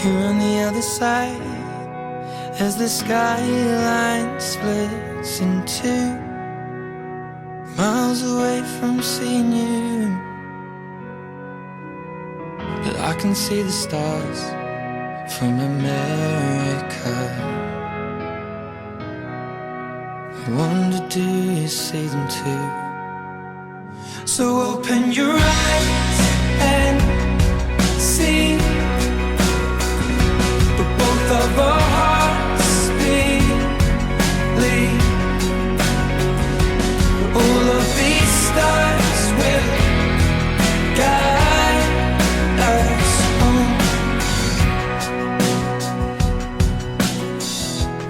You're on the other side as the skyline splits in two, miles away from seeing you. But I can see the stars from America. I wonder, do you see them too? So open your eyes and see, but both of our hearts believe all of these stars will guide us home.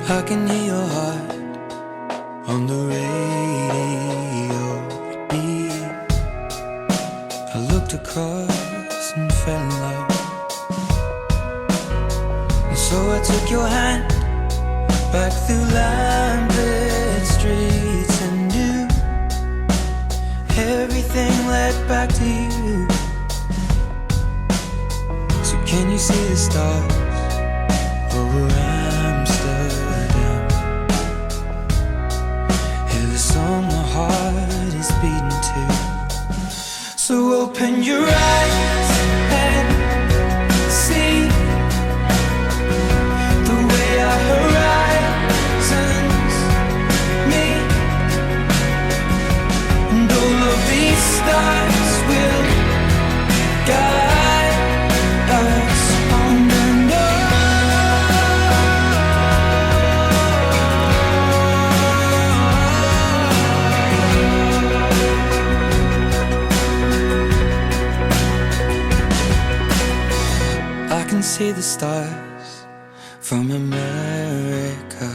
I can hear your heart on the radio beat. I looked across and fell in love. And so I took your hand back through lamplit streets and knew everything led back to you. So can you see the stars over Amsterdam? Hear the song my heart is beating to. So open your eyes and see the way our horizons meet, and all of these stars will guide us home. And I can see the stars from America.